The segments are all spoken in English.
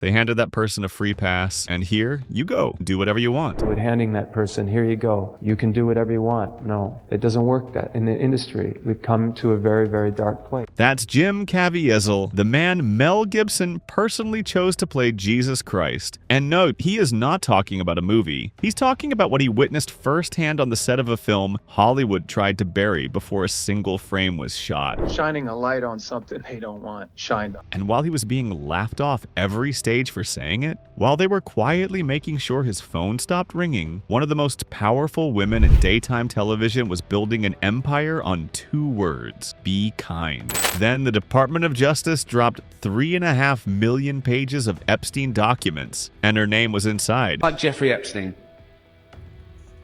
They handed that person a free pass, and here you go. Do whatever you want. With handing that person, here you go. You can do whatever you want. No, it doesn't work that in the industry. We've come to a very, very dark place. That's Jim Caviezel, the man Mel Gibson personally chose to play Jesus Christ. And note, he is not talking about a movie. He's talking about what he witnessed firsthand on the set of a film Hollywood tried to bury before a single frame was shot. Shining a light on something they don't want shined on. And while he was being laughed off every stage for saying it, while they were quietly making sure his phone stopped ringing, one of the most powerful women in daytime television was building an empire on 2 words: be kind. Then the Department of Justice dropped 3.5 million pages of Epstein documents, and her name was inside. Like Jeffrey Epstein.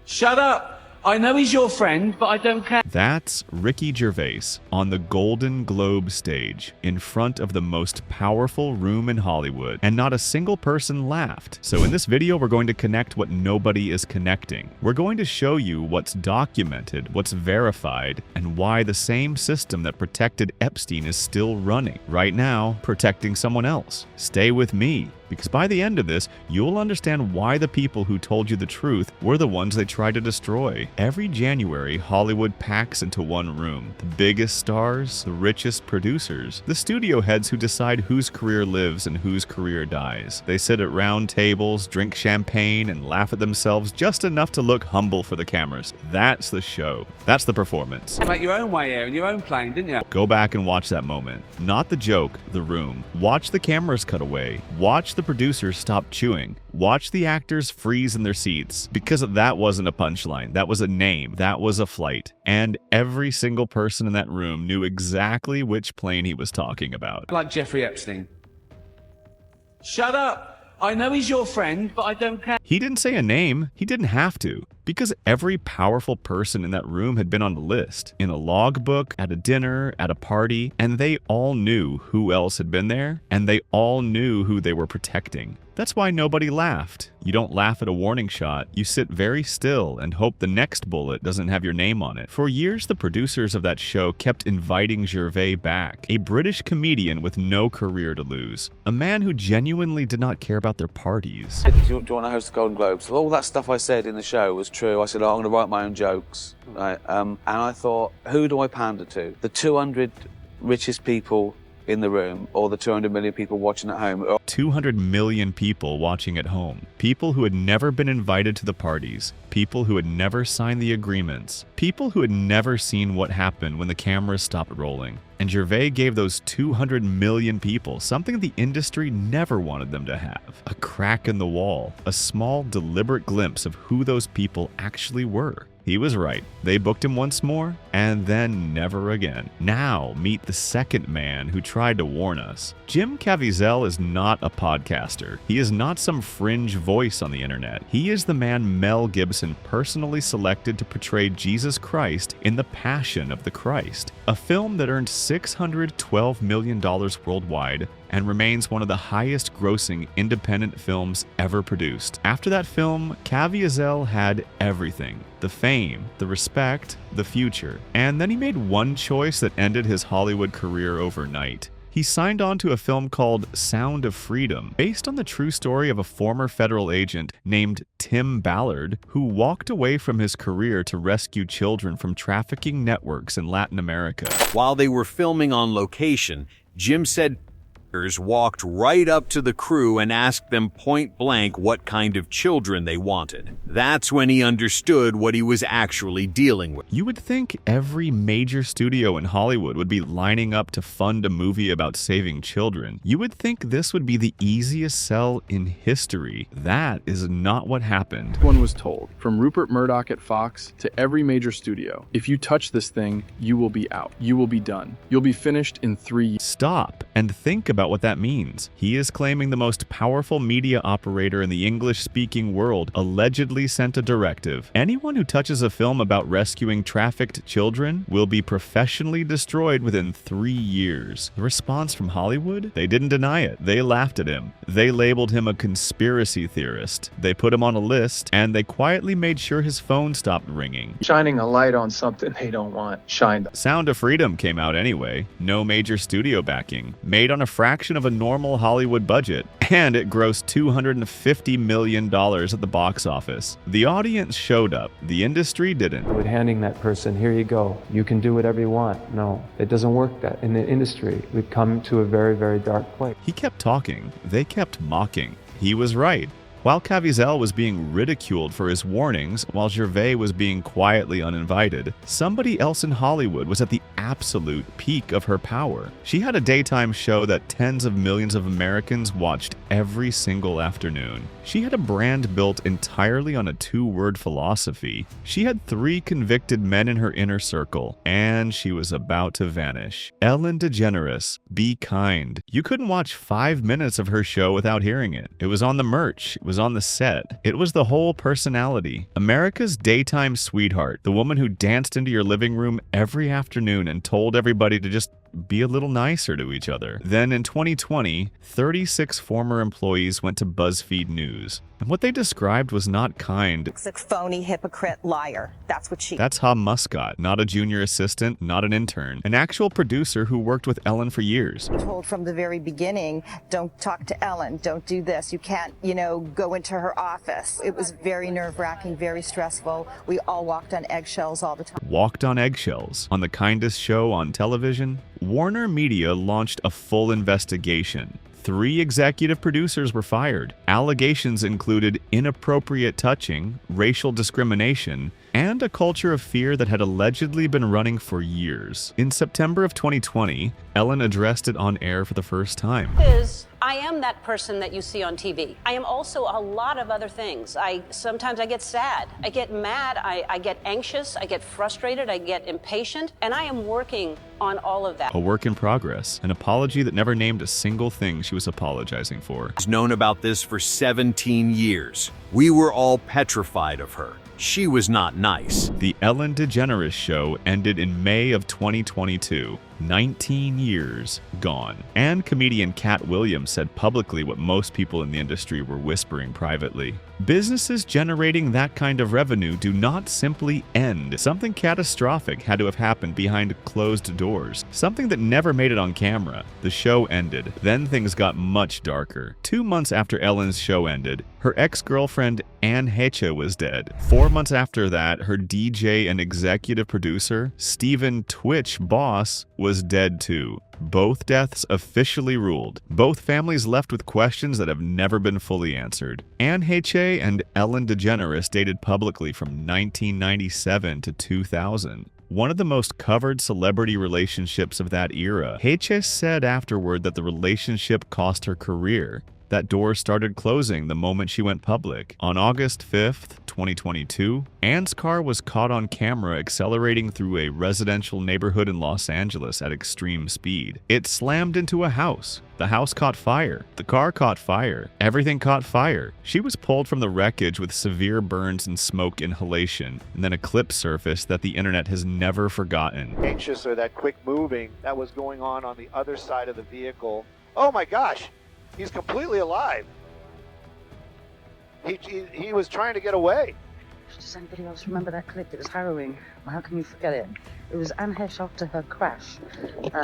Shut up! I know he's your friend, but I don't care. That's Ricky Gervais on the Golden Globe stage in front of the most powerful room in Hollywood, and not a single person laughed. So in this video, we're going to connect what nobody is connecting. We're going to show you what's documented, what's verified, and why the same system that protected Epstein is still running right now, protecting someone else. Stay with me, because by the end of this, you'll understand why the people who told you the truth were the ones they tried to destroy. Every January, Hollywood packs into one room. The biggest stars, the richest producers, the studio heads who decide whose career lives and whose career dies. They sit at round tables, drink champagne, and laugh at themselves just enough to look humble for the cameras. That's the show. That's the performance. You make your own way here in your own plane, didn't you? Go back and watch that moment. Not the joke, the room. Watch the cameras cut away. Watch the producers stop chewing. Watch the actors freeze in their seats, because that wasn't a punchline. That was a name. That was a flight. And every single person in that room knew exactly which plane he was talking about. Like Jeffrey Epstein. Shut up! I know he's your friend, but I don't care. He didn't say a name. He didn't have to, because every powerful person in that room had been on the list, in a logbook, at a dinner, at a party, and they all knew who else had been there, and they all knew who they were protecting. That's why nobody laughed. You don't laugh at a warning shot. You sit very still and hope the next bullet doesn't have your name on it. For years, the producers of that show kept inviting Gervais back, a British comedian with no career to lose, a man who genuinely did not care about their parties. Do you want to host the Golden Globes? All that stuff I said in the show was true. I said, oh, I'm going to write my own jokes. Right? And I thought, who do I pander to? The 200 richest people in the room, or the 200 million people watching at home? 200 million people watching at home. People who had never been invited to the parties. People who had never signed the agreements. People who had never seen what happened when the cameras stopped rolling. And Gervais gave those 200 million people something the industry never wanted them to have. A crack in the wall. A small, deliberate glimpse of who those people actually were. He was right. They booked him once more, and then never again. Now, meet the second man who tried to warn us. Jim Caviezel is not a podcaster. He is not some fringe voice on the internet. He is the man Mel Gibson personally selected to portray Jesus Christ in The Passion of the Christ, a film that earned $612 million worldwide and remains one of the highest grossing independent films ever produced. After that film, Caviezel had everything: the fame, the respect, the future. And then he made one choice that ended his Hollywood career overnight. He signed on to a film called Sound of Freedom, based on the true story of a former federal agent named Tim Ballard, who walked away from his career to rescue children from trafficking networks in Latin America. While they were filming on location, Jim said walked right up to the crew and asked them point blank what kind of children they wanted. That's when he understood what he was actually dealing with. You would think every major studio in Hollywood would be lining up to fund a movie about saving children. You would think this would be the easiest sell in history. That is not what happened. One was told, from Rupert Murdoch at Fox to every major studio, if you touch this thing, you will be out. You will be done. You'll be finished in 3 years. Stop and think about what that means. He is claiming the most powerful media operator in the English-speaking world allegedly sent a directive. Anyone who touches a film about rescuing trafficked children will be professionally destroyed within 3 years. The response from Hollywood? They didn't deny it. They laughed at him. They labeled him a conspiracy theorist. They put him on a list, and they quietly made sure his phone stopped ringing. Shining a light on something they don't want shined on. Sound of Freedom came out anyway. No major studio backing. Made on a fraction fraction of a normal Hollywood budget, and it grossed $250 million at the box office. The audience showed up, the industry didn't. With handing that person, here you go, you can do whatever you want. No, it doesn't work that in the industry. We've come to a very, very dark place. He kept talking, they kept mocking. He was right. While Caviezel was being ridiculed for his warnings, while Gervais was being quietly uninvited, somebody else in Hollywood was at the absolute peak of her power. She had a daytime show that tens of millions of Americans watched every single afternoon. She had a brand built entirely on a two-word philosophy. She had 3 convicted men in her inner circle, and she was about to vanish. Ellen DeGeneres, Be Kind. You couldn't watch 5 minutes of her show without hearing it. It was on the merch. It was on the set. It was the whole personality. America's daytime sweetheart, the woman who danced into your living room every afternoon and told everybody to just be a little nicer to each other. Then in 2020, 36 former employees went to BuzzFeed News. And what they described was not kind. Toxic, phony, hypocrite, liar. That's what she... That's Ha Muscat, not a junior assistant, not an intern. An actual producer who worked with Ellen for years. Told from the very beginning, don't talk to Ellen, don't do this. You can't, go into her office. It was very nerve-wracking, very stressful. We all walked on eggshells all the time. Walked on eggshells. On the kindest show on television? Warner Media launched a full investigation. 3 executive producers were fired. Allegations included inappropriate touching, racial discrimination, and a culture of fear that had allegedly been running for years. In September of 2020, Ellen addressed it on air for the first time. I am that person that you see on TV. I am also a lot of other things. Sometimes I get sad, I get mad, I get anxious, I get frustrated, I get impatient, and I am working on all of that. A work in progress, an apology that never named a single thing she was apologizing for. She's known about this for 17 years. We were all petrified of her. She was not nice. The Ellen DeGeneres Show ended in May of 2022. 19 years gone. And comedian Cat Williams said publicly what most people in the industry were whispering privately. Businesses generating that kind of revenue do not simply end. Something catastrophic had to have happened behind closed doors. Something that never made it on camera. The show ended. Then things got much darker. 2 months after Ellen's show ended, her ex-girlfriend Anne Heche was dead. 4 months after that, her DJ and executive producer, Stephen Twitch Boss, was dead too. Both deaths officially ruled. Both families left with questions that have never been fully answered. Anne Heche and Ellen DeGeneres dated publicly from 1997 to 2000. One of the most covered celebrity relationships of that era. Heche said afterward that the relationship cost her career. That door started closing the moment she went public. On August 5th, 2022, Anne's car was caught on camera accelerating through a residential neighborhood in Los Angeles at extreme speed. It slammed into a house. The house caught fire. The car caught fire. Everything caught fire. She was pulled from the wreckage with severe burns and smoke inhalation, and then a clip surfaced that the internet has never forgotten. Anxious or that quick moving that was going on the other side of the vehicle. Oh my gosh! He's completely alive. He was trying to get away. Does anybody else remember that clip? It was harrowing. How can you forget it? It was Anne Heche after her crash,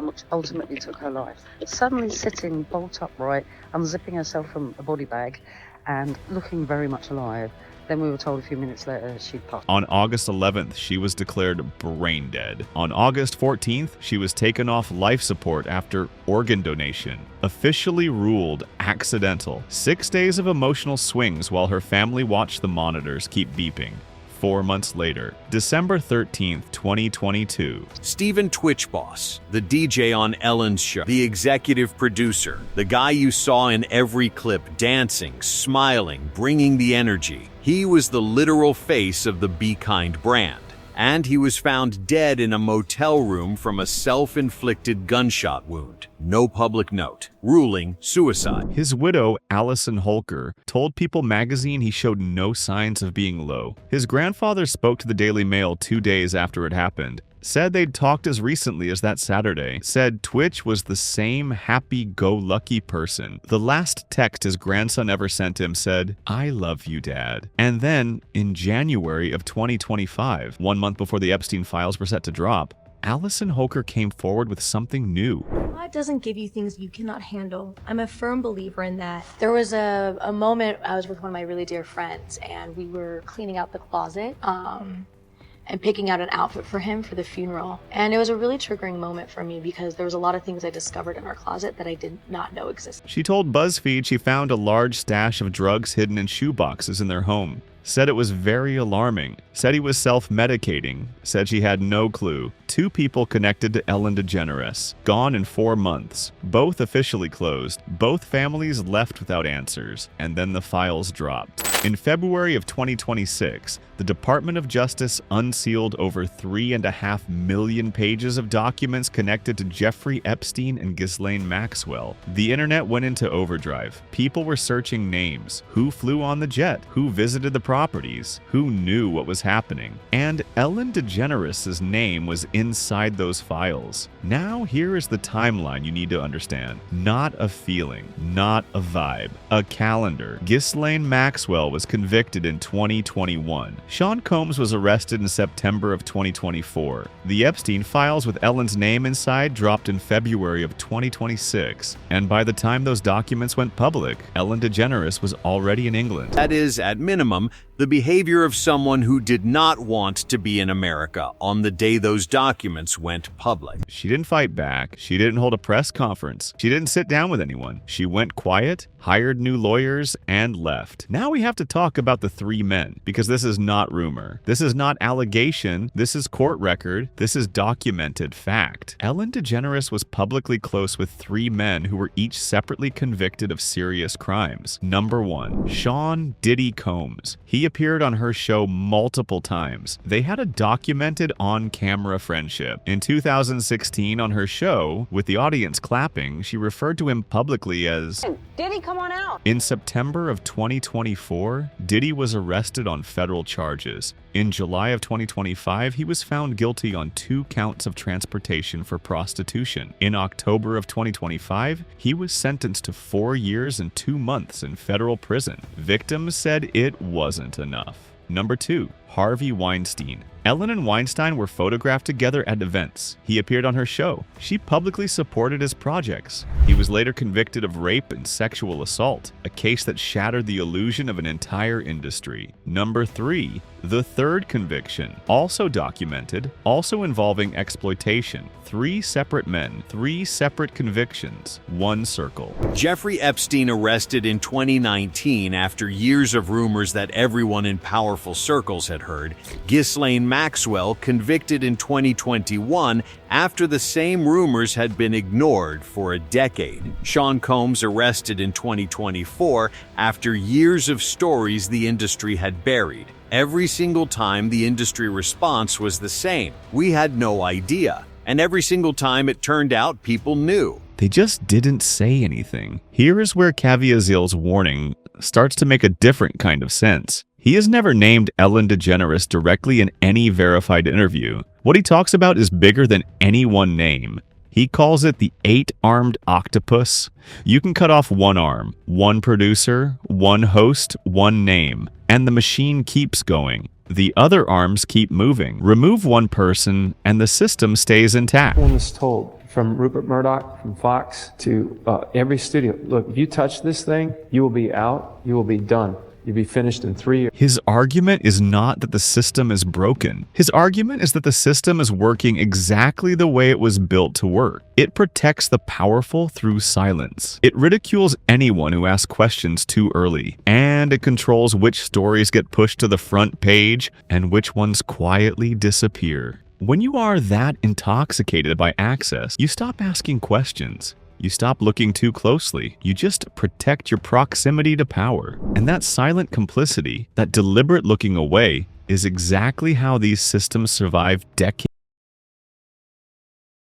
which ultimately took her life. Suddenly sitting bolt upright, unzipping herself from a body bag and looking very much alive. Then we were told a few minutes later she'd passed. On August 11th, she was declared brain dead. On August 14th, she was taken off life support after organ donation. Officially ruled accidental. 6 days of emotional swings while her family watched the monitors keep beeping. 4 months later, December 13th, 2022. Stephen Twitch Boss, the DJ on Ellen's show, the executive producer, the guy you saw in every clip dancing, smiling, bringing the energy. He was the literal face of the Be Kind brand. And he was found dead in a motel room from a self-inflicted gunshot wound. No public note. Ruling suicide. His widow, Allison Holker, told People magazine he showed no signs of being low. His grandfather spoke to the Daily Mail 2 days after it happened. Said they'd talked as recently as that Saturday. Said Twitch was the same happy-go-lucky person. The last text his grandson ever sent him said, "I love you, Dad." And then, in January of 2025, 1 month before the Epstein files were set to drop, Allison Holker came forward with something new. God doesn't give you things you cannot handle. I'm a firm believer in that. There was a moment I was with one of my really dear friends, and we were cleaning out the closet and picking out an outfit for him for the funeral. And it was a really triggering moment for me because there was a lot of things I discovered in our closet that I did not know existed. She told BuzzFeed she found a large stash of drugs hidden in shoeboxes in their home. Said it was very alarming. Said he was self-medicating. Said she had no clue. 2 people connected to Ellen DeGeneres. Gone in 4 months. Both officially closed. Both families left without answers. And then the files dropped. In February of 2026, the Department of Justice unsealed over 3.5 million pages of documents connected to Jeffrey Epstein and Ghislaine Maxwell. The internet went into overdrive. People were searching names. Who flew on the jet? Who visited the properties? Who knew what was happening? And Ellen DeGeneres' name was inside those files. Now here is the timeline you need to understand. Not a feeling, not a vibe, a calendar. Ghislaine Maxwell was convicted in 2021. Sean Combs was arrested in September of 2024. The Epstein files with Ellen's name inside dropped in February of 2026. And by the time those documents went public, Ellen DeGeneres was already in England. That is, at minimum, the behavior of someone who did not want to be in America on the day those documents went public. She didn't fight back. She didn't hold a press conference. She didn't sit down with anyone. She went quiet, hired new lawyers, and left. Now we have to talk about the 3 men, because this is not rumor. This is not allegation. This is court record. This is documented fact. Ellen DeGeneres was publicly close with 3 men who were each separately convicted of serious crimes. Number 1, Sean Diddy Combs. He appeared on her show multiple times. They had a documented on-camera friendship. In 2016, on her show, with the audience clapping, she referred to him publicly as Diddy, come on out. In September of 2024, Diddy was arrested on federal charges. In July of 2025, he was found guilty on 2 counts of transportation for prostitution. In October of 2025, he was sentenced to 4 years and 2 months in federal prison. Victims said it wasn't enough. Number 2, Harvey Weinstein. Ellen and Weinstein were photographed together at events. He appeared on her show. She publicly supported his projects. He was later convicted of rape and sexual assault, a case that shattered the illusion of an entire industry. Number 3, the 3rd conviction, also documented, also involving exploitation. 3 separate men, 3 separate convictions, 1 circle. Jeffrey Epstein arrested in 2019 after years of rumors that everyone in powerful circles had heard. Ghislaine Maxwell convicted in 2021 after the same rumors had been ignored for a decade. Sean Combs arrested in 2024 after years of stories the industry had buried. Every single time the industry response was the same. We had no idea. And every single time it turned out people knew. They just didn't say anything. Here is where Caviezel's warning starts to make a different kind of sense. He has never named Ellen DeGeneres directly in any verified interview. What he talks about is bigger than any one name. He calls it the 8-armed octopus. You can cut off 1 arm, 1 producer, 1 host, 1 name, and the machine keeps going. The other arms keep moving. Remove 1 person, and the system stays intact. Everyone was told, from Rupert Murdoch, from Fox, to every studio, look, if you touch this thing, you will be out, you will be done. You'll be finished in 3 years. His argument is not that the system is broken. His argument is that the system is working exactly the way it was built to work. It protects the powerful through silence. It ridicules anyone who asks questions too early. And it controls which stories get pushed to the front page and which ones quietly disappear. When you are that intoxicated by access, you stop asking questions. You stop looking too closely. You just protect your proximity to power. And that silent complicity, that deliberate looking away, is exactly how these systems survive decades.